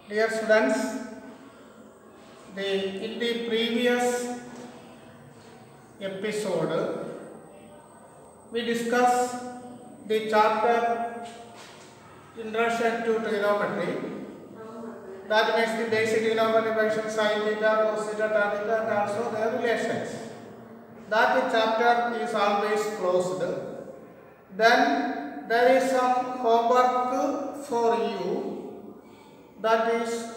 Dear students, in the previous episode, we discussed the chapter Introduction to Trigonometry. That means the basic trigonometry function sin theta, cos theta, tan theta, and also their relations. That chapter is always closed. Then there is some homework for you. That is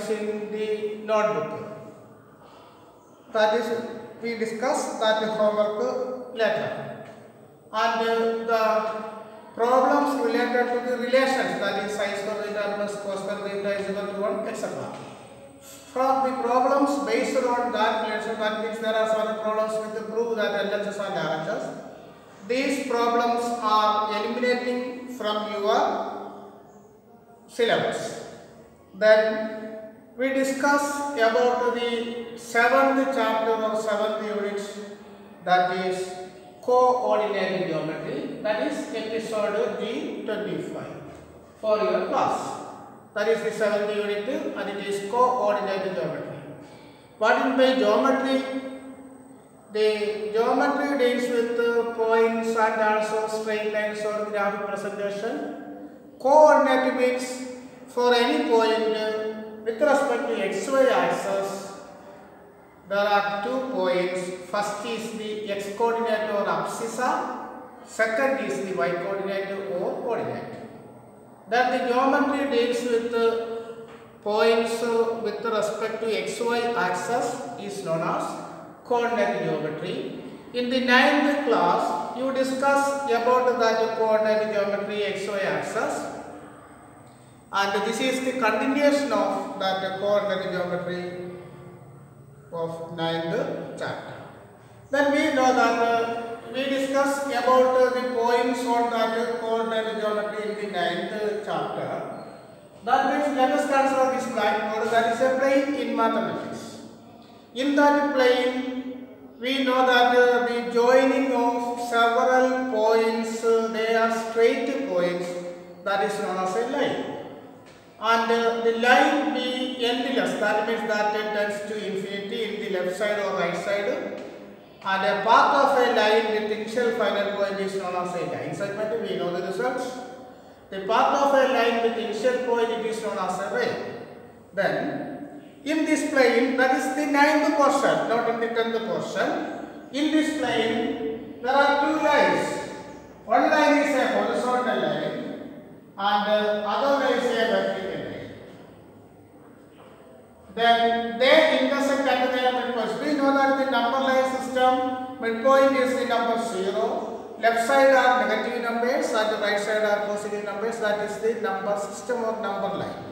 in the notebook. That is, we discuss that homework later. And the problems related to the relations, that is sin square theta plus cos square theta is equal to 1, etc. From the problems based on that relation, that means there are some problems with the proof that LHS and RHS. These problems are eliminating from your syllabus. Then we discuss about the 7th chapter or 7th unit, that is coordinate geometry. That is episode G25 for your class. That is the 7th unit and it is coordinate geometry. What is by geometry? The geometry deals with points and also straight lines or graphic presentation. Coordinate means for any point with respect to xy axis, there are 2 points. First is the x coordinate or abscissa, second is the y coordinate or coordinate. Then the geometry deals with points with respect to xy axis is known as coordinate geometry. In the 9th class, you discuss about that coordinate geometry xy axis. And this is the continuation of that coordinate geometry of 9th chapter. Then we know that we discuss about the points on that coordinate geometry in the 9th chapter. That means let us consider this blackboard, that is a plane in mathematics. In that plane, we know that the joining of several points, they are straight points, that is known as a line. And the line be endless, that means that it tends to infinity in the left side or right side. And a path of a line with initial final point is known as a line segment. We know the results. The path of a line with initial point, it is known as a ray. Then in this plane, that is the 9th portion, not in the 10th portion. In this plane, there are 2 lines. One line is a horizontal line and other line is a vertical line. Then they intersect at their midpoints. We know that the number line system, midpoint is the number 0. Left side are negative numbers and the right side are positive numbers. That is the number system or number line.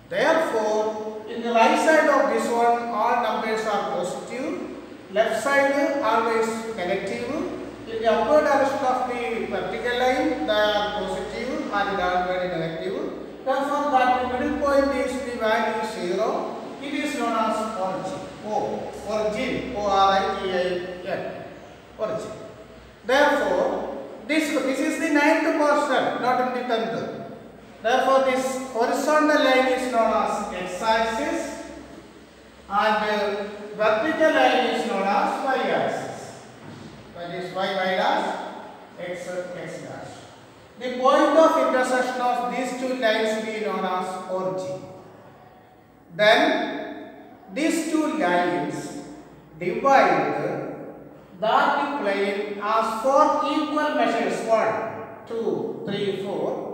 Therefore, in the right side of this one, all numbers are positive. Left side always negative. In the upward direction of the vertical line, they are positive and downward negative. Therefore, that the middle point is the value 0. It is known as origin. Origin. O-R-I-G-I-N. Origin. Therefore, this is the 9th portion, not in the 10th. Therefore, this horizontal line is known as x-axis and vertical line is known as y-axis. That is y dash, x dash. The point of intersection of these 2 lines be known as origin. Then these 2 lines divide that plane as 4 equal measures, 1, 2, 3, 4.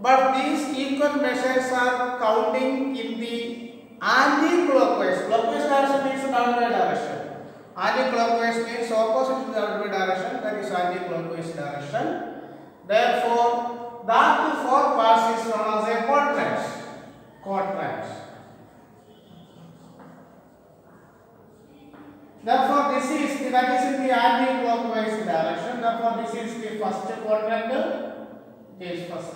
But these equal measures are counting in the anti-clockwise. Clockwise direction means downward direction. Anti-clockwise means opposite to the downward direction, that is anti-clockwise direction. Therefore, that 4 parts is known as a quadrant. Quadrant. Therefore, this is that is in the anti-clockwise direction. Therefore, this is the first quadrant. This first.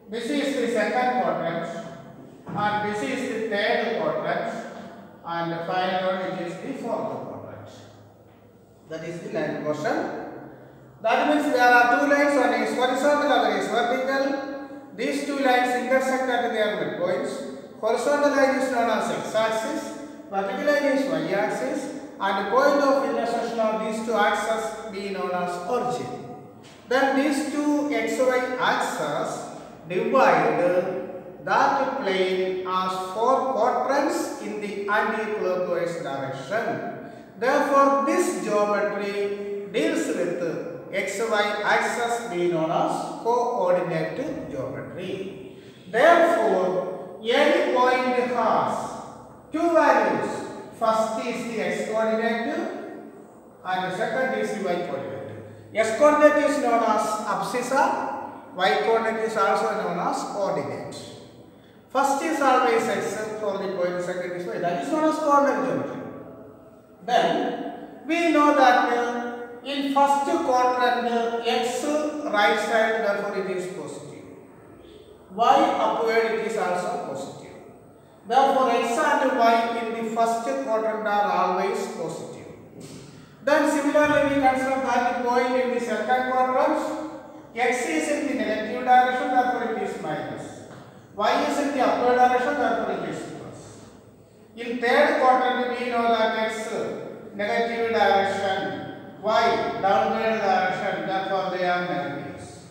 This is the second quadrant, and this is the third quadrant, and the final one it is the 4th quadrant. That is the 9th portion. That means there are 2 lines, one is horizontal, other is vertical. These two lines intersect intersect at their midpoints. Horizontal line is known as x-axis, vertical line is y-axis, and the point of intersection of these two axes be known as origin. Then these two xy axes divide that plane as 4 quadrants in the anti-clockwise direction. Therefore, this geometry deals with xy axis be known as coordinate geometry. Therefore, any point has two values. First is the x coordinate and the second is the y coordinate. X coordinate is known as abscissa, y coordinate is also known as coordinate. First is always x for the point, second is y. That is known as coordinate geometry. Then we know that in first quadrant x right side, therefore it is positive. Y upward it is also positive. Therefore x and y in the first quadrant are always positive. Then similarly we consider that the point in the second quadrant, x is in the negative direction, therefore it is minus. Y is in the upward direction, therefore it is plus. In third quadrant we know that x negative direction, y downward direction, therefore they are negatives.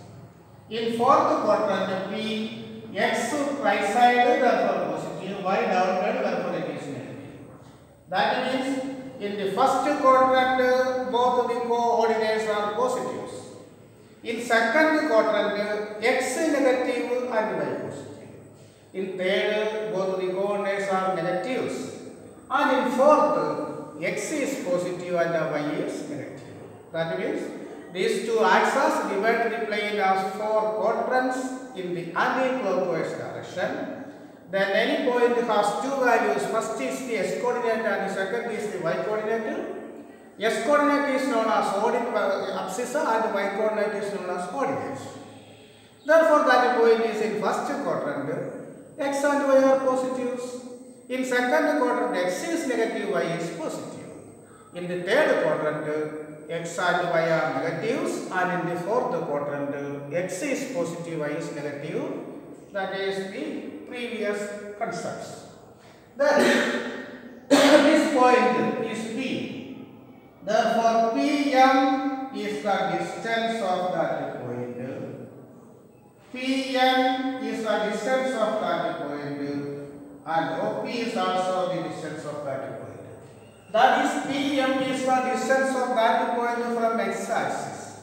In fourth quadrant p, x right side, therefore positive, y downward, therefore it is negative. That means in the first quadrant both the coordinates are positives. In second quadrant x negative and y positive. In third both the coordinates are negatives. And in fourth x is positive and y is negative. That means these two axes divide the plane as 4 quadrants in the anti-clockwise direction. Then any point has two values. First is the x coordinate and the second is the y coordinate. X coordinate is known as abscissa and y coordinate is known as coordinates. Therefore, that point is in first quadrant, x and y are positives. In second quadrant, x is negative, y is positive. In the third quadrant, x and y are negatives, and in the fourth quadrant, x is positive, y is negative. That is the previous concepts. Then this point is P. Therefore, PM is the distance of that point. PM is the distance of that point, and OP is also the distance of that point. That is, PM is the distance of that point from x-axis,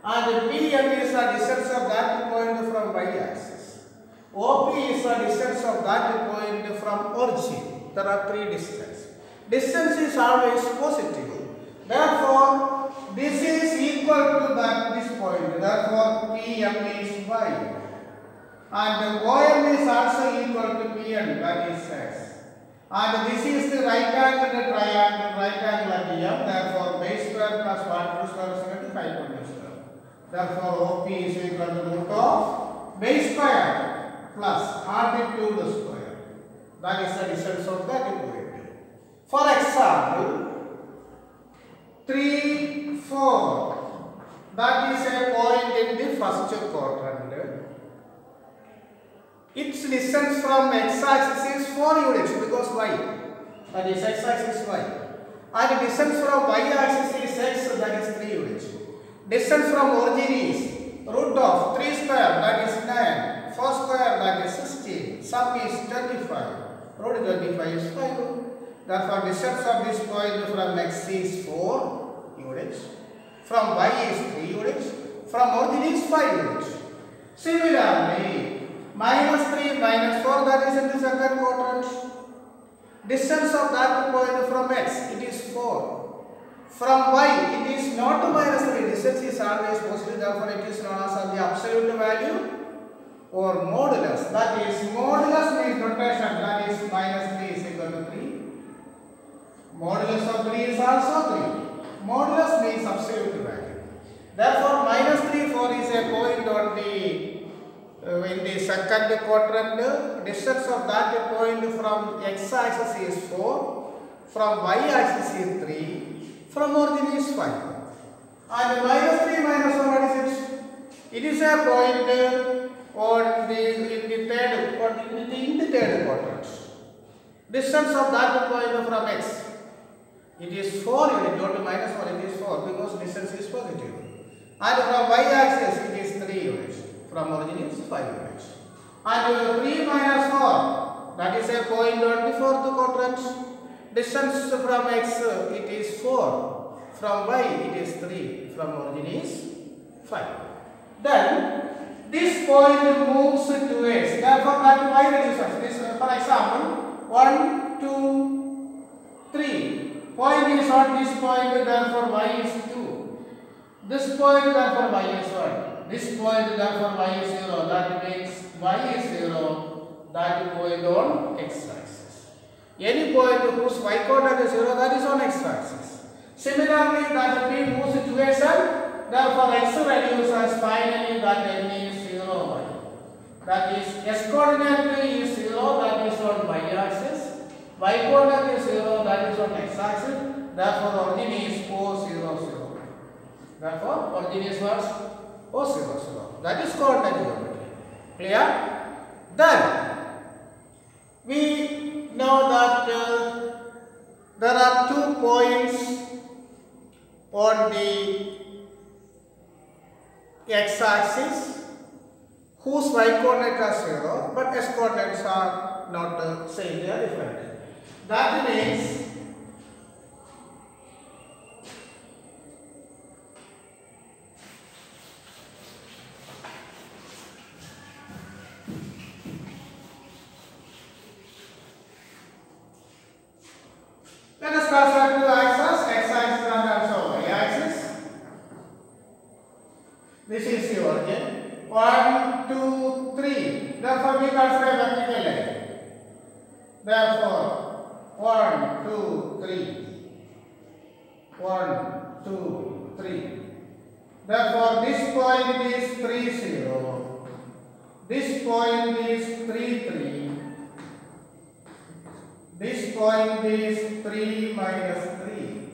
and PM is the distance of that point from y-axis. OP is the distance of that point from origin. There are 3 distances. Distance is always positive. Therefore, this is equal to this point. Therefore, PM is y. And OM is also equal to PN, that is x. And this is the right angle triangle, right angle at M. Therefore, base square plus 1 square is equal to 5 square. Therefore, OP is equal to root of base square plus altitude square. That is the distance of that point. For example, 3, 4. That is a point in the first quadrant. Its distance from x-axis is 4 units because y. That is x-axis y. And distance from y-axis is x, that is 3 units. Distance from origin is root of 3 square, that is 9. 4 square, that is 16. Sum is 25. Root 25 is 5. Therefore, distance of this point from x is 4 units. From y is 3 units. From origin is 5 units. Similarly, minus 3 minus 4, that is in the second quadrant. Distance of that point from x, it is 4. From y, it is not minus 3. Distance is always positive, therefore it is known as the absolute value or modulus. That is, modulus means rotation, that is minus 3 is equal to 3. Modulus of 3 is also 3. Modulus means absolute value. Therefore, minus 3, 4 is a point on the in the second quadrant. Distance of that point from x-axis is 4, from y-axis is 3, from origin is 5. And minus 3 minus 1, what is it? It is a point on in the third quadrant. Distance of that point from x, it is 4 units, not minus 1, it is 4 because distance is positive. And from y-axis it is 3 units, from origin is 5 units. And 3 minus 4, that is a point on the fourth quadrant. Distance from x, it is 4, from y it is 3, from origin is 5. Then this point moves to x, therefore that y reduces. This, for example, 1, 2, 3. Point is on this point, therefore y is 2. This point, therefore y is 1. This point, therefore y is 0. That means y is 0. That point on x-axis. Any point whose y coordinate is 0, that is on x-axis. Similarly, that p moves towards n, therefore x reduces. Finally, that n is 0 y. That is s coordinate is 0, that is on y-axis. Y coordinate is 0, that is on x-axis. Therefore, origin is O 0 0. Therefore, origin is what? O 0 0. That is coordinate geometry. Clear? Then we know that there are 2 points on the x-axis whose y coordinates are 0, but s coordinates are not same, they are different. That means let us consider 2 axes, x-axis and also y-axis. This is the origin. 1, 2, 3. Therefore, we consider vertical line. Therefore, 1, 2, 3. 1, 2, 3. Therefore, this point is 3, 0. This point is 3, 3. This point is 3 minus 3.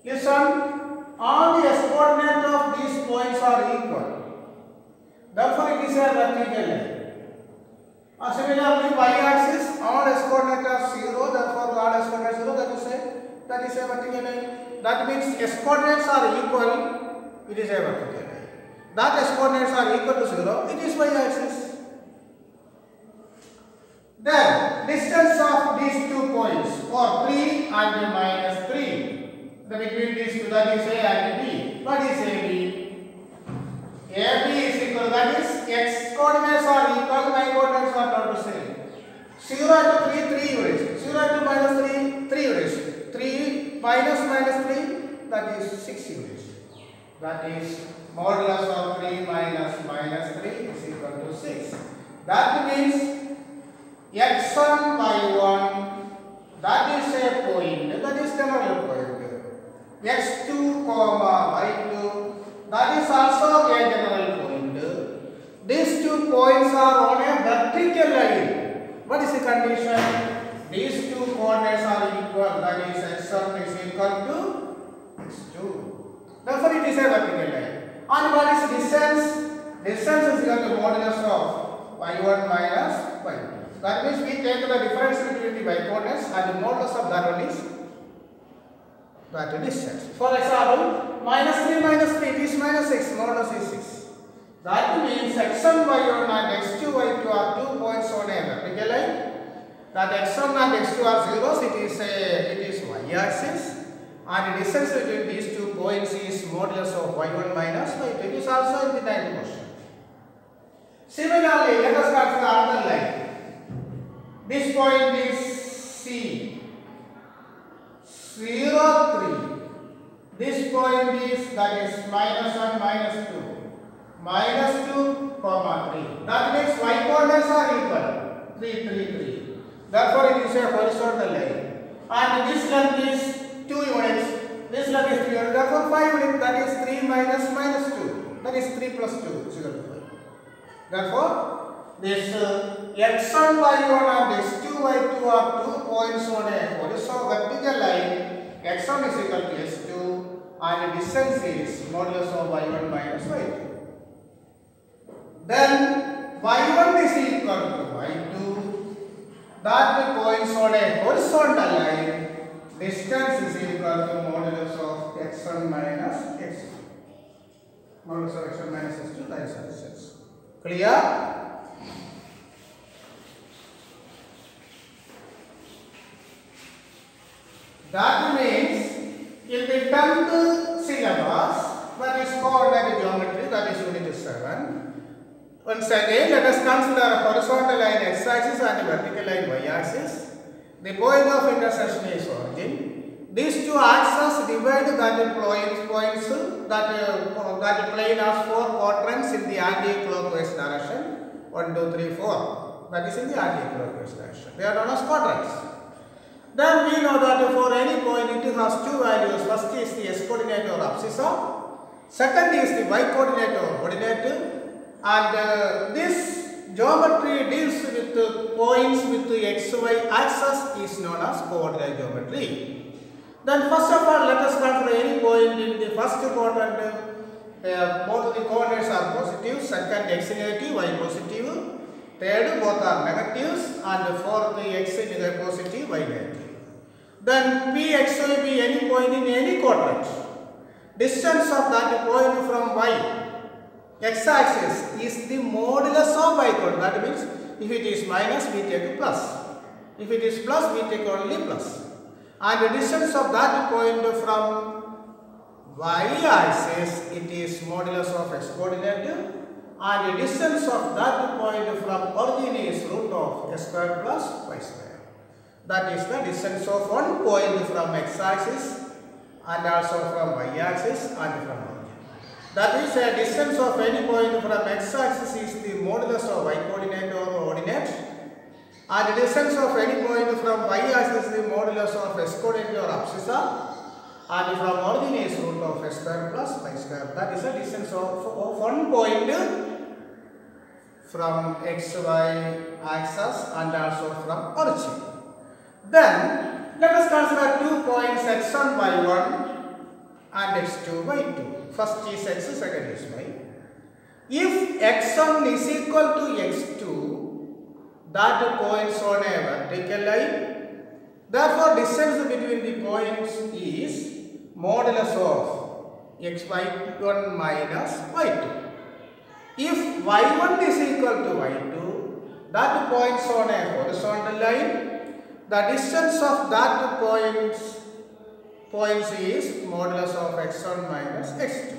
Listen, all the s coordinates of these points are equal. Therefore, it is a vertical line. Similarly, y-axis, all s coordinates are 0. Therefore, all s coordinates 0. That is a vertical line. That means s coordinates are equal. It is a vertical line. That s coordinates are equal to 0. It is y-axis. Then distance of these 2 points, or 3 and minus 3. Between these two, that is A and B. What is AB? AB is equal, that is x coordinates are equal, y coordinates are not the same. 0 to 3, 3 units. 0 to minus 3, 3 units. 3 minus 3, that is 6 units. That is modulus of 3 minus 3 is equal to 6. That means x1 y1, that is a point, that is general point. x2 comma y2, that is also a general point. These 2 points are on a vertical line. What is the condition? These 2 coordinates are equal, that is x1 is equal to x2. Therefore, it is a vertical line. And what is distance? Distance is equal to modulus of y1 minus y2. That means we take the difference between the y coordinates and the modulus of that one is that distance. For example, minus 3 minus 3 is minus 6, modulus is 6. That means x1 y1 and x2 y2 are 2 points on a vertical line. That x1 and x2 are zeros, it is y-axis, and the distance between these 2 points is modulus of y1 minus y2. It is also in the 9th question. Similarly, let us consider another line. This point is C, 0, 3. This point is, that is minus 1, minus 2. Minus 2, comma 3. That means y coordinates are equal. 3, 3, 3. Therefore, it is a horizontal line. And this length is 2 units. This length is 3 units. Therefore, 5 units. That is 3 minus 2. That is 3 plus 2 is equal to 5. Therefore, this x1 y1 and x2 y2 are 2 points on a horizontal vertical line. x1 is equal to x2 and the distance is modulus of y1 minus y2. Then y1 is equal to y2. That points on a horizontal line. Distance is equal to modulus of x1 minus x2. Modulus of x1 minus x2, that is the distance. Clear? That means in the 10th syllabus, that is coordinate geometry, that is unit 7. Once again, let us consider a horizontal line x-axis and a vertical line y-axis. The point of intersection is origin. These two axes divide that points that plane has 4 quadrants in the anti-clockwise direction. 1, 2, 3, 4. That is in the anti-clockwise direction. They are known as quadrants. Then we know that for any point it has two values. First is the s-coordinate or abscissa. Second is the y-coordinate or ordinate. And this geometry deals with points with the xy axis is known as coordinate geometry. Then first of all, let us consider any point in the first quadrant. Both the coordinates are positive. Second, x negative, y positive. Third, both are negatives. And fourth, the x is positive, y negative. Then p, x, y be any point in any quadrant. Distance of that point from y x-axis is the modulus of y coordinate. That means if it is minus, we take plus. If it is plus, we take only plus. And the distance of that point from y-axis, it is modulus of x-coordinate. And the distance of that point from origin is root of s square plus y square. That is the distance of one point from x-axis and also from y-axis and from origin. That is a distance of any point from x-axis is the modulus of y-coordinate or ordinate. And the distance of any point from y-axis is the modulus of s-coordinate or abscissa. And from origin is root of s square plus y square. That is the distance of one point from xy axis and also from origin. Then let us consider 2 points x1, y1 and x2, y2. First is x, second is y. If x1 is equal to x2, that points on a vertical line. Therefore, distance between the points is modulus of xy1 minus y2. If y1 is equal to y2, that points on a horizontal line. The distance of that points is modulus of x1 minus x2.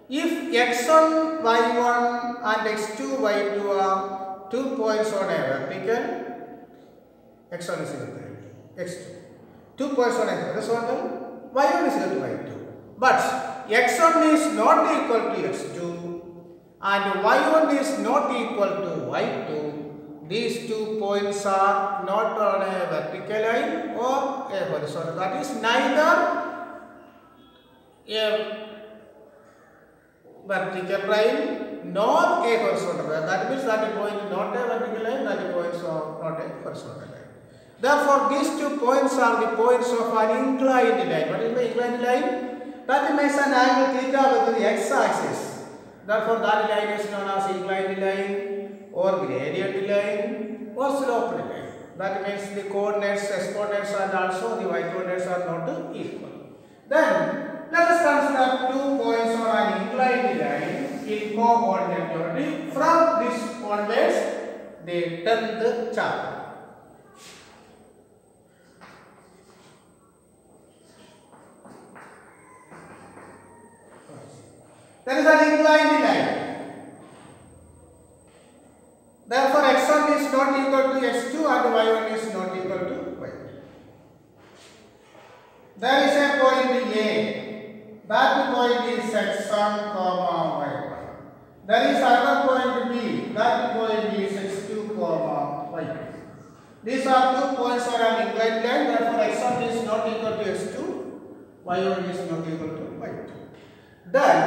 If x1, y1 and x2, y2 are 2 points on a vertical, x1 is equal to x2. 2 points on a horizontal, y1 is equal to y2. But x1 is not equal to x2 and y1 is not equal to y2. These 2 points are not on a vertical line or a horizontal. That is neither a vertical line nor a horizontal line. That means that point is not a vertical line, that points are not a horizontal line. Therefore, these 2 points are the points of an inclined line. What is the inclined line? That makes an angle theta with the x-axis. Therefore, that line is known as inclined line or gradient line or sloped line. That means the coordinates, s coordinates and also the y coordinates are not equal. Then let us consider 2 points on an inclined line in co-ordinate geometry. From this onwards, the 10th chapter. There is an inclined line. Therefore, x1 is not equal to x2 and y1 is not equal to y2. There is a point A. That point is x1, y1. There is another point B. That point is x2, y2. These are 2 points on an inclined line. Therefore, x1 is not equal to x2, y1 is not equal to y2. Then,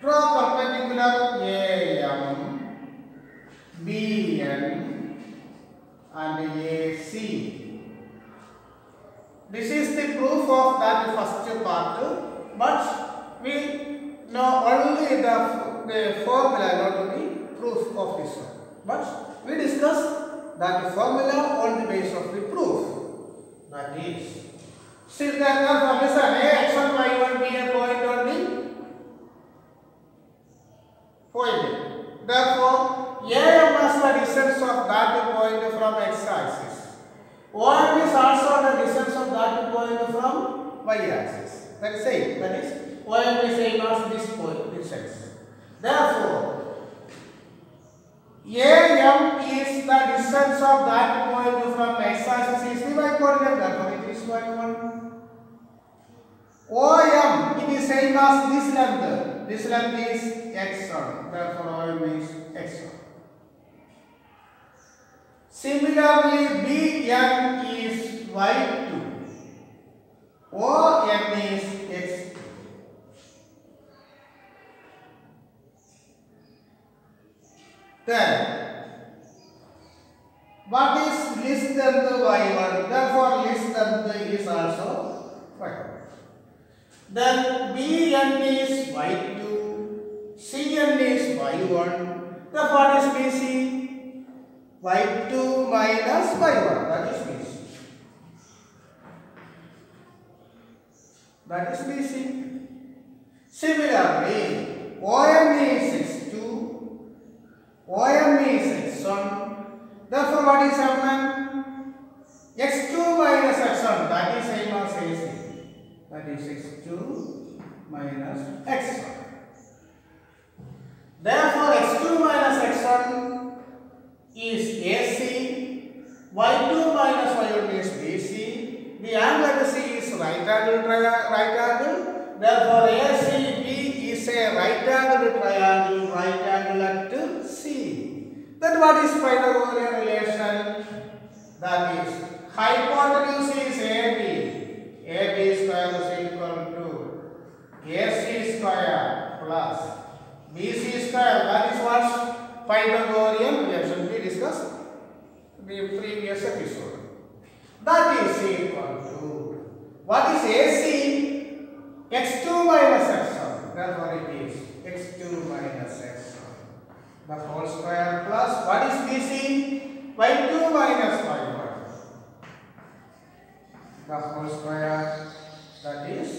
draw perpendicular AM, BN and AC. This is the proof of that first part, but we know only the the formula, not the proof of this one. But we discussed that the formula on the basis of the proof. That is, since there are formation a x1, y1 be a point on the point. Therefore, a must the distance of that point from x-axis. OM is also the distance of that point from y-axis. That is same. That is, OM is same as this point distance. Therefore, AM is the distance of that point from x-axis is the y-coordinate. Therefore, it is y1. OM, it is same as this length. This length is x1. Therefore, OM is x1. Similarly, BN is y2. ON is x2. Then, what is less than the y1? Therefore, less than the is also y1. Then, BN is y2, CN is y1. Therefore, what is BC? y2 minus y1. That is BC. That is BC. Similarly, OM is x2. OM is x1. Therefore, what is happening? x2 minus x1. That is same as AC. That is x2 minus x1. Therefore, x2 minus x1 is AC. y2 minus y1 is BC. The angle C is right angle. Therefore, ACB is a right angle triangle at C. Then what is Pythagorean relation? That is, hypotenuse is AB. AB square is equal to AC square plus BC square. That is what Pythagorean relation we discussed in the previous episode. That is equal to, what is AC? x2 minus x1. Therefore, it is x2 minus x1. The whole square plus, what is BC? y2 minus y1. The whole square, that is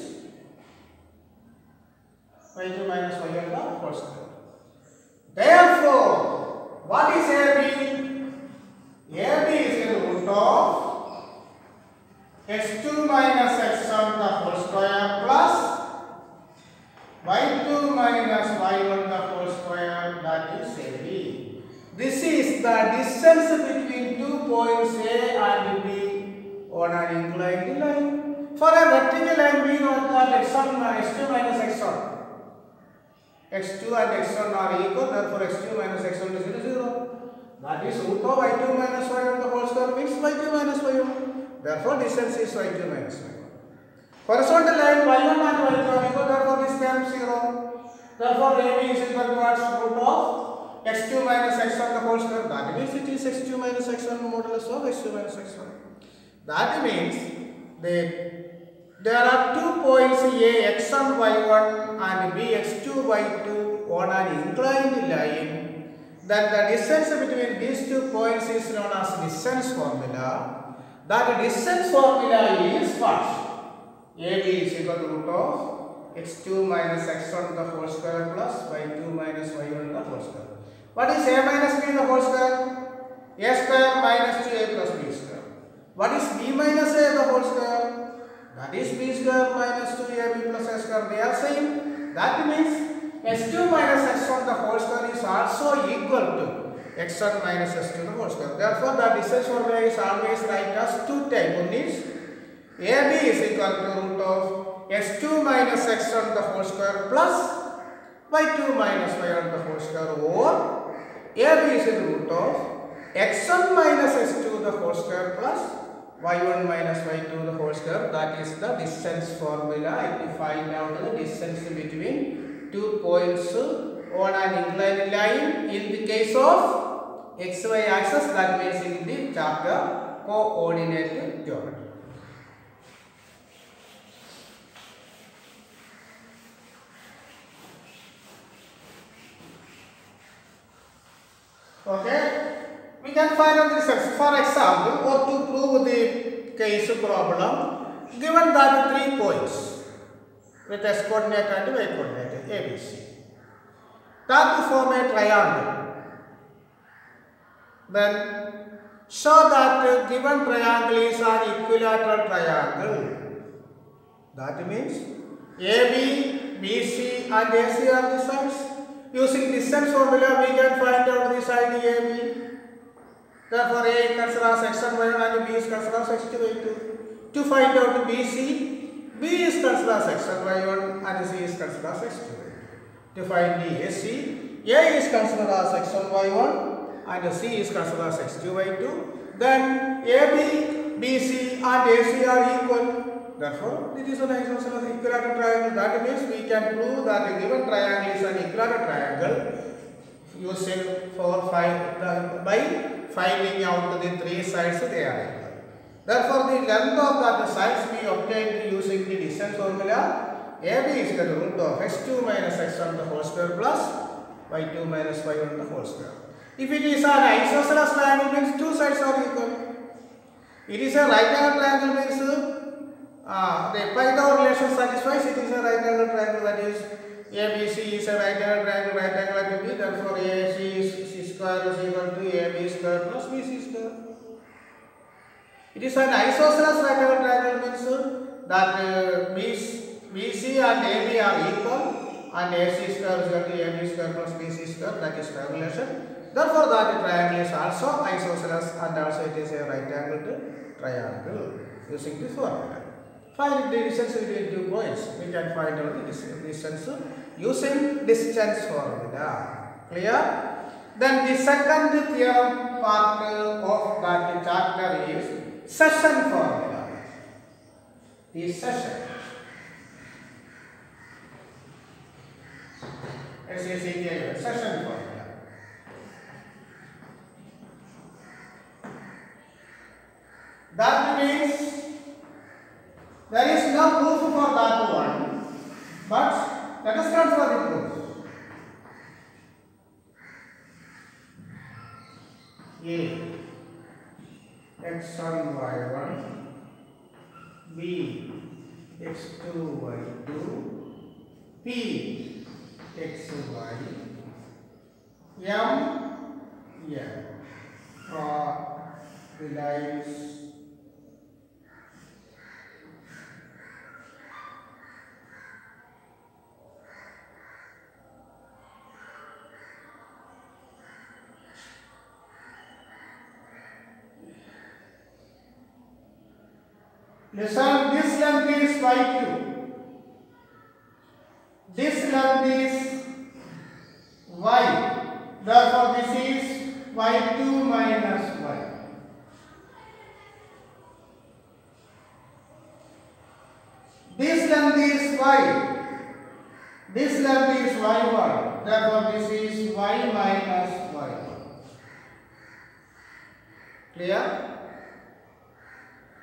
y2 minus y1 the whole square. Therefore, what is AB? AB is the root of x2 minus x1 the whole square plus y2 minus y1 the whole square, that is AB. This is the distance between 2 points A and B on an inclined line. For a vertical line, we know that x2 minus x1. x2 and x1 are equal, therefore x2 minus x1 is 0. That is root of y2 minus y1 the whole square means y2 minus y1. Therefore, distance is y2 minus y1. Horizontal line y1 and y2 are equal, therefore this becomes 0. Therefore, AB is equal to what? Root of x2 minus x1 the whole square. That means it is x2 minus x1 modulus of x2 minus x1. That means that there are 2 points A, x1, y1 and B, x2, y2 on an inclined line. Then the distance between these 2 points is known as distance formula. That distance formula is what? AB is equal to root of x2 minus x1 the whole square plus y2 minus y1 the whole square. What is A minus B the whole square? A square minus 2A plus B square. What is B minus A the whole square? That is B square minus 2AB plus A square. They are same. That means x2 minus x1 the whole square is also equal to x1 minus x2 the whole square. Therefore, the distance formula is always write as 2 times. One is AB is equal to root of x2 minus x1 the whole square plus y2 minus y1 the whole square, or AB is the root of x1 minus x2 the whole square plus y1 minus y2 the whole square. That is the distance formula. If you find out the distance between 2 points on an inclined line in the case of xy axis, that means in the chapter coordinate geometry. Okay, we can find out the results. For example, or to prove the case problem, given that 3 points with x coordinate and y coordinate ABC, that to form a triangle, then show that the given triangle is an equilateral triangle. That means AB, BC and AC are the sides. Using distance formula, we can find out the side AB. Therefore, A is considered as x1, y1 and B is considered as x2, y2. To find out BC, B is considered as x1, y1 and C is considered as x2, y2. To find the AC, A is considered as x1, y1 and C is considered as x2, y2. Then AB, BC and AC are equal. Therefore, it is an isosceles equilateral triangle. That means we can prove that a given triangle is an equilateral triangle using by finding out the 3 sides they are equal. Therefore, the length of that sides we obtained using the distance formula. AB is the root of x2 minus x1 the whole square plus y2 minus y1 the whole square. If it is an isosceles triangle, means 2 sides are equal. It is a right angle triangle, means the Pythagorean relation satisfies. It is a right angle triangle, that is ABC is a right angle triangle, right angle at B. Therefore, AC is C square is equal to AB square plus BC square. It is an isosceles right angle triangle, means that BC and AB are equal and AC square is equal to AB square plus BC square, that is square relation. Therefore, that triangle is also isosceles and also it is a right angled triangle using this formula. Find the distance between 2 points. We can find out the distance using distance formula. Clear? Then the second theorem part of that chapter is session formula. The session. Session formula. That means there is no proof for that one, but let us consider the proof. A x1 y1, B x2 y2, P xy, M draw the lines listen, this length is y2. This length is y. Therefore, this is y2 minus y. This length is y. This length is y1. Therefore, this is y minus y1. Clear?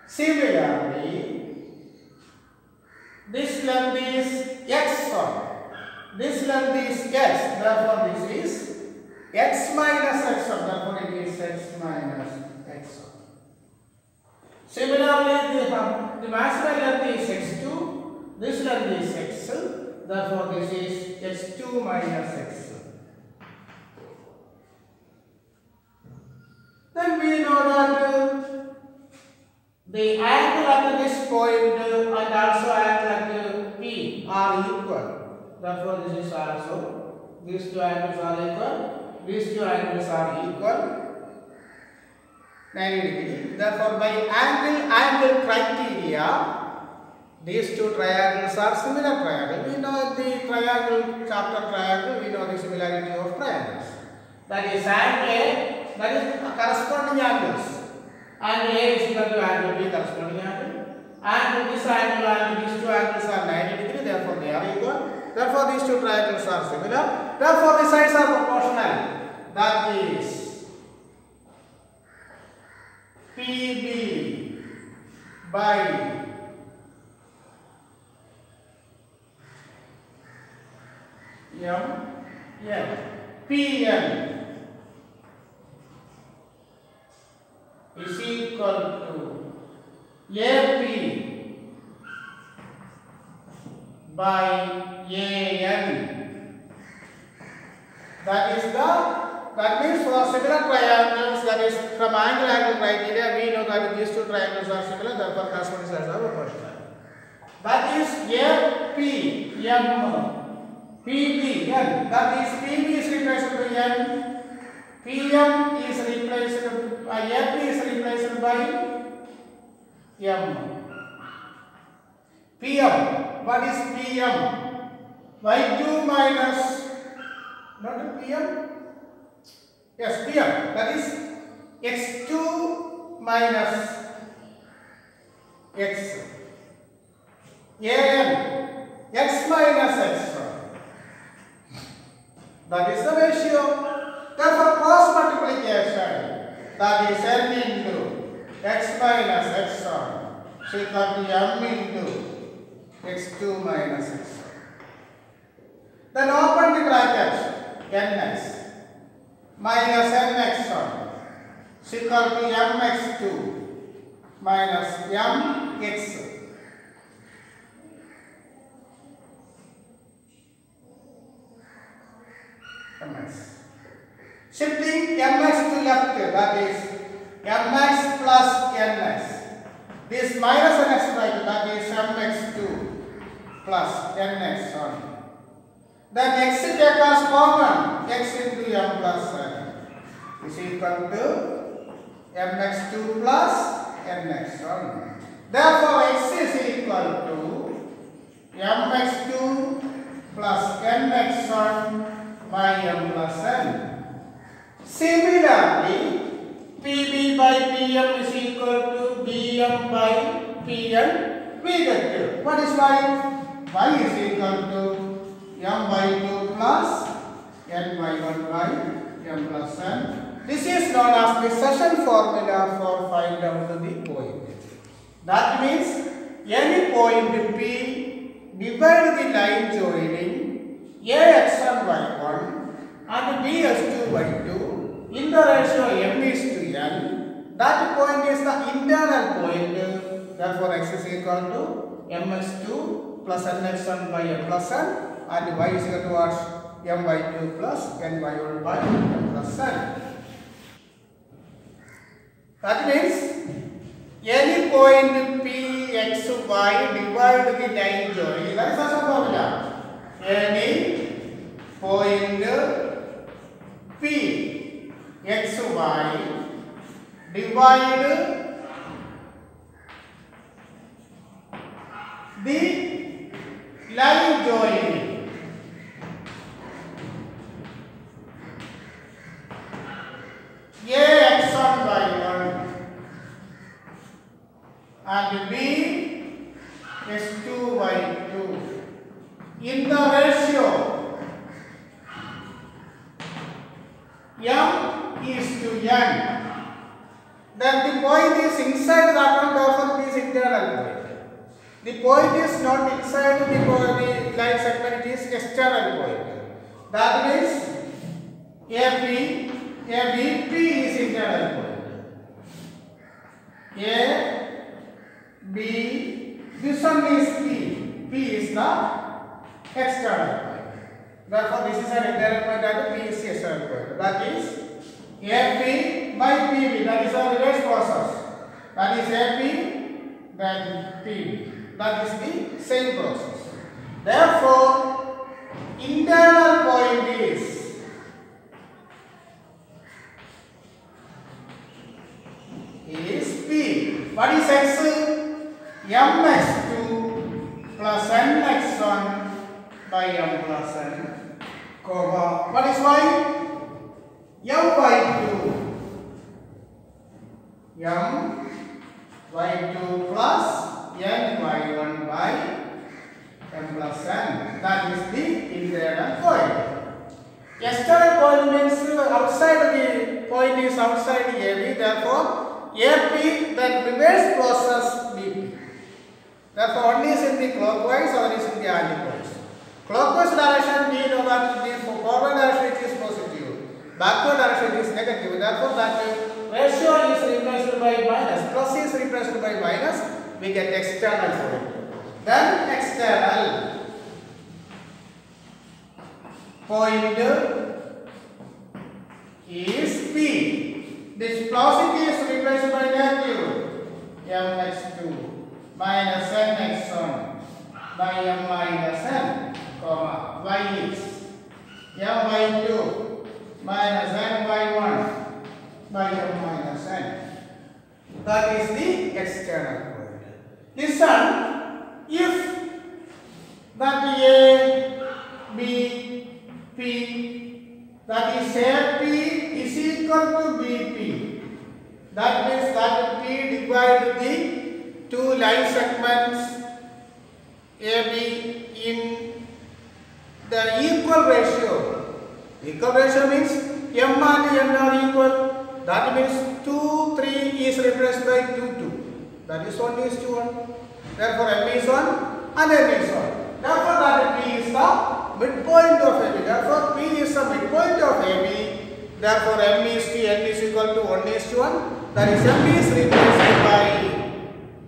Similarly, this length is x1. This length is x. Therefore, this is x minus x1. Therefore, it is x minus x1. Similarly, the maximum length is x2. This length is x. Therefore, this is x2 minus x. Then we know that the angle at this point and also angle at P are equal. Therefore, this is also, these two angles are equal. These two angles are equal. 90 degree. Therefore, by angle criteria, these two triangles are similar triangles. We know the triangle, chapter triangle, we know the similarity of triangles. That is angle A, that is corresponding angles. Angle A is equal to angle B, corresponding angle. And this angle and these two angles are 90 degree, therefore they are equal. Therefore, these two triangles are similar. Therefore, the sides are proportional. That is PB by PN is equal to AP by AN. That means for similar triangles, that is from angle criteria, we know that these two triangles are similar, therefore corresponding sides are proportional. That is FPM, PBN. That is PB is replaced by N, PM is replaced by AP is replaced by M. PM. What is PM? Y2 minus, not PM? Yes, PM. That is X2 minus X. AN, X minus X1. That is the ratio. Therefore, cross multiplication, that is N into X minus X1, so it will be M into X2 minus X1. Then open the bracket, Nx minus Nx1, so it will be Mx2 minus Mx. Shifting Mx to left, that is Mx plus Nx. This minus Nx right, that is Mx2 plus Nx1. Then x take as common, x into M plus N is equal to Mx2 plus Nx1. Therefore, x is equal to Mx2 plus Nx1 by M plus N. Similarly, PB by PM is equal to BM by PN. We get to what is y? Y is equal to M by 2 plus N by 1 by M plus N. This is known as the session formula for find out the point. That means any point P divide the line joining AX1 y1 and BS2 y2 in the ratio M is to N. That point is the internal point. Therefore, x is equal to Mx2 plus Nx1 by M plus N, and y is equal to what? M by 2 plus N by 1 by M plus N. That means any point P x y divide the line joining. That is also formula. Any point P x y divide the line joining AX1 by 1 and B x2 by 2 in the ratio M is to N. Then the point is inside the account, therefore it is internal point. The point is not inside the line segment, it is external point. That means ABP is internal point. This one is P is the external point. Therefore, this is an internal point and P is the external point. That is AP by PB. That is a reverse process. That is AP then PB. That is the same process. Therefore, internal point is P. What is x? Mx2 plus Nx1 by M plus N, comma. What is y? M by 2. M by 2 plus N by 1 by M plus N. That is the internal point. External point means outside the point is outside AB. Therefore, AP then reverse process BP. Therefore, one is in the clockwise, other is in the anti-clockwise. Clockwise direction we know that the forward direction is positive, backward direction is negative. Therefore, that ratio is replaced by minus, plus is replaced by minus, we get external point. Then external point is P. This positive is replaced by negative, mx2 minus nx1 by m minus n, comma, y is my2 minus n by 1 by m minus n. That is the external point. Listen, if that A, B, P, that is AP is equal to BP, that means that P divide the two line segments AB in the equal ratio. Equal ratio means M and N are equal. That means 2, 3 is replaced by 2, 2. That is 1 is to 1. Therefore, M is 1 and N is 1. Therefore, that P is the midpoint of AB. Therefore, P is the midpoint of AB. Therefore, M is to N is equal to 1 is to 1. That is, M is replaced by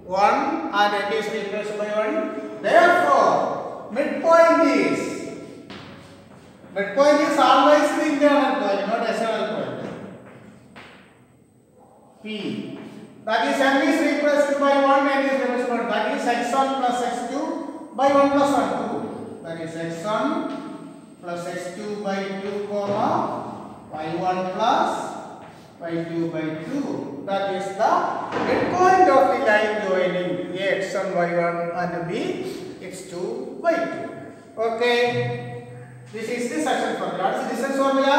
1 and N is replaced by 1. Therefore, midpoint is always the internal point, not external point. P. That is, M is replaced by 1, N is replaced by 1. That is x1 plus x2 by 1 plus 1, 2. That is x1 plus x2 by 2, comma, y1 plus y2 by 2. That is the midpoint of the line joining A x1 y1 and B x2 y2. Okay. This is the section formula. What is the distance formula?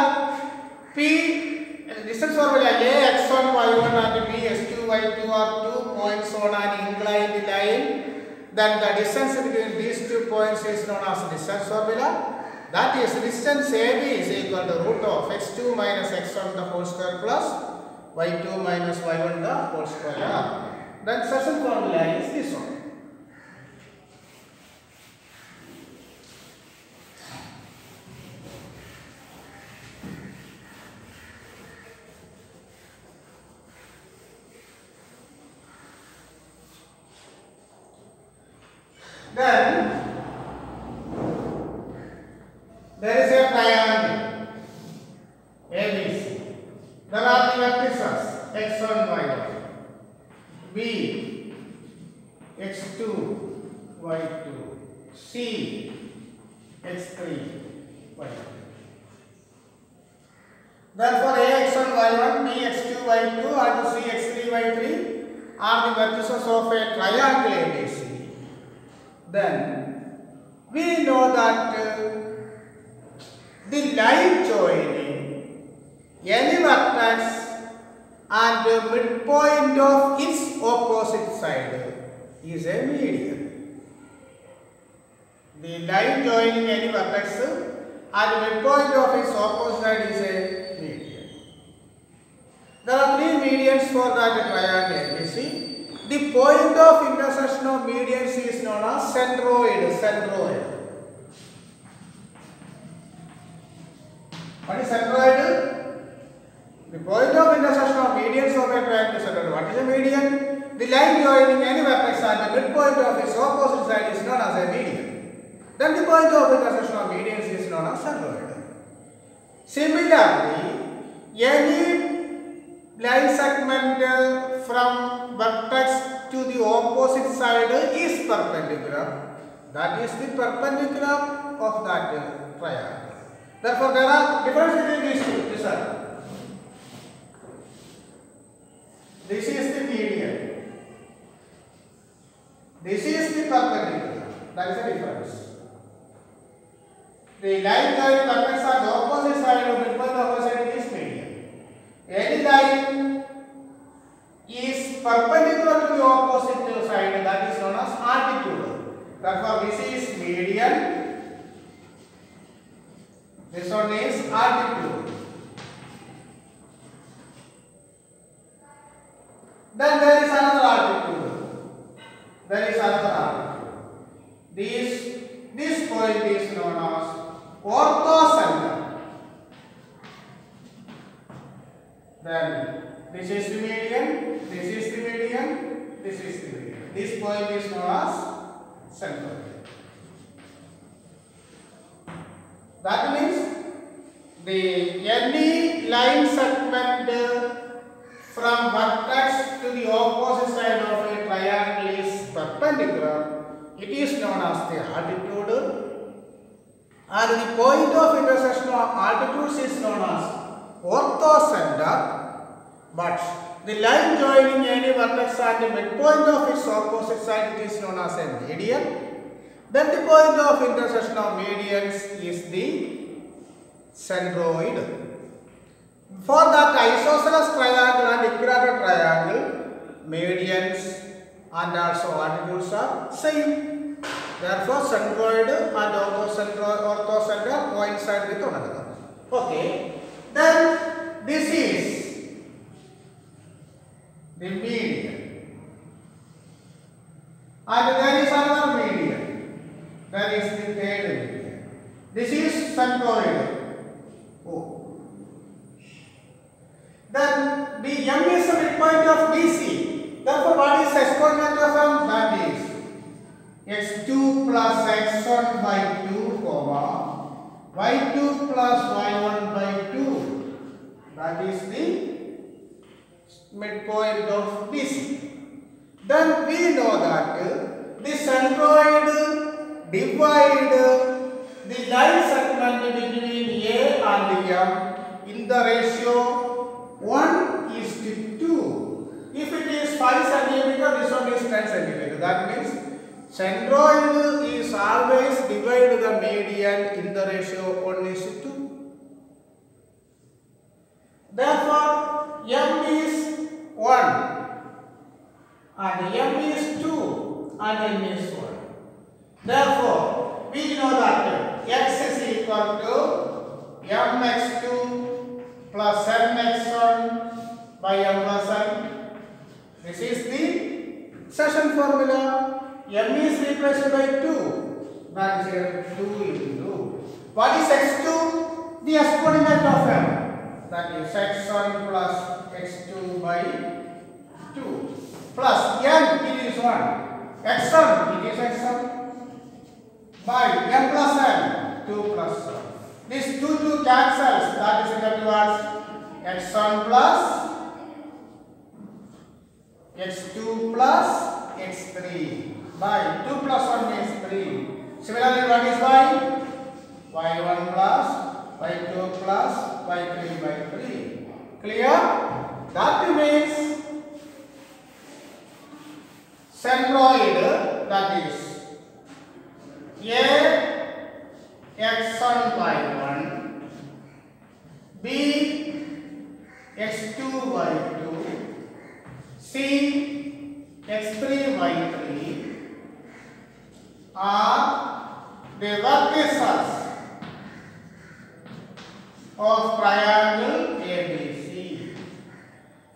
Distance formula A x1 y1 and B x2 y2 are 2 points on an inclined line. Then the distance between these 2 points is known as distance formula. That is, distance AB is equal to root of x2 minus x1 the whole square plus y2 minus y1 the whole square. Then section formula is this one. Then there is a triangle ABC. There are the vertices x1 y1, B x2 y2, C x3 y2. Therefore, A x1 y1, B x2 y2 and C x3 y3 are the vertices of a triangle ABC. Then we know that the line joining any vertex and the midpoint of its opposite side is a median. The line joining any vertex and the midpoint of its opposite side is a median. There are 3 medians for that triangle ABC. The point of intersection of medians is known as centroid. What is centroid? The point of intersection of medians of a triangle is centroid. What is a median? The line joining any vertex and the midpoint of its opposite side is known as a median. Then the point of intersection of medians is known as centroid. Similarly, any line segment from vertex to the opposite side is perpendicular. That is the perpendicular of that triangle. Therefore, there are differences between these two. This is the median. This is the perpendicular. That is the difference. The line joining vertex on the opposite side of midpoint opposite side is median. Any line is perpendicular to the opposite side, that is known as altitude. Therefore, this is median. This one is altitude. Then there is another altitude. This point is known as orthocenter. Then This is the median, this is the median, this is the median. This point is known as centroid. That means any line segment from vertex to the opposite side of a triangle is perpendicular. It is known as the altitude. And the point of intersection of altitudes is known as orthocenter. But the line joining any vertex and the midpoint of its opposite side, it is known as a median. Then the point of intersection of medians is the centroid. For that isosceles triangle and equilateral triangle, medians and also altitudes are same. Therefore, centroid and orthocenter coincide with one another. Okay. Then this is the median. And there is another median. That is the third median. This is centroid. Oh. Then the M is the midpoint of BC. Therefore, what is exponent of M? That is x2 plus x1 by 2, y2 plus y1 by 2. That is the midpoint of BC. Then we know that the centroid divide the line segment between A and M in the ratio 1:2. If it is 5 cm, this one is 10 cm. That means centroid is always divide the median in the ratio 1:2. Therefore, M is 1 and M is 2 and M is 1. Therefore, we know that x is equal to mx2 plus mx1 by m plus n. This is the Session formula. M is replaced by 2. That is here 2 into. What is x2? The exponent of m. That is x1 plus x2 by 2. Plus n, it is 1. x1, it is x1 by m plus n, 2 plus 1. This 2 cancels. That is equal to x1 plus x2 plus x3 by 2 plus 1 means 3. Similarly, what is y? y1 plus y2 plus y3 by 3. Clear? That means centroid, that is A x1 by 1, B x2 by 2, C x3 by 3 are the vertices of triangle ABC.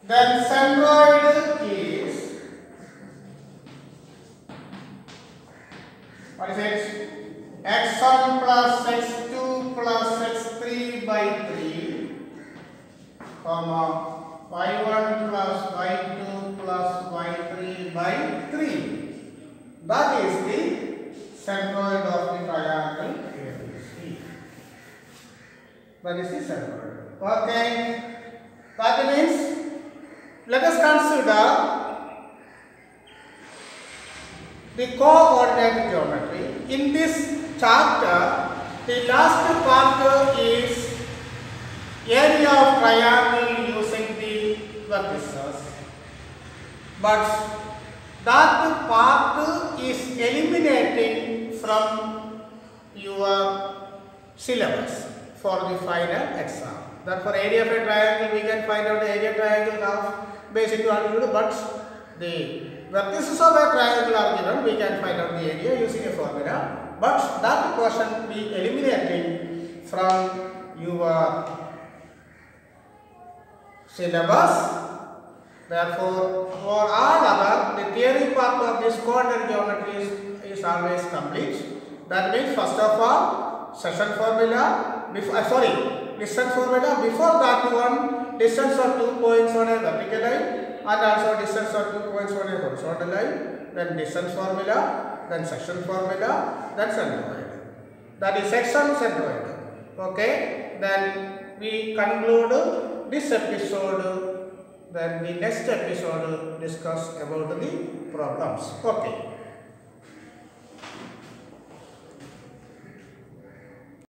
Then centroid is, what is it? x1 plus x2 plus x3 by 3, comma y1 plus y2 plus y3 by 3. That is the centroid of the triangle ABC. That is the centroid. Okay. That means, let us consider the coordinate geometry. In this chapter, the last part is area of triangle using the vertices. But that part is eliminating from your syllabus for the final exam. Therefore, area of a triangle, we can find out the area of triangle of basic altitude, but the vertices of a triangle are given, we can find out the area using a formula. But that portion be eliminating from your syllabus. Therefore, for all other, the theory part of this coordinate geometry is always complete. That means, first of all, Session formula, distance formula. Before that one, distance of 2 points on a vertical line and also distance of 2 points on a horizontal line. Then distance formula, then section formula, then centroid. That is section centroid. Okay. Then we conclude this episode. Then the next episode discuss about the problems. Okay.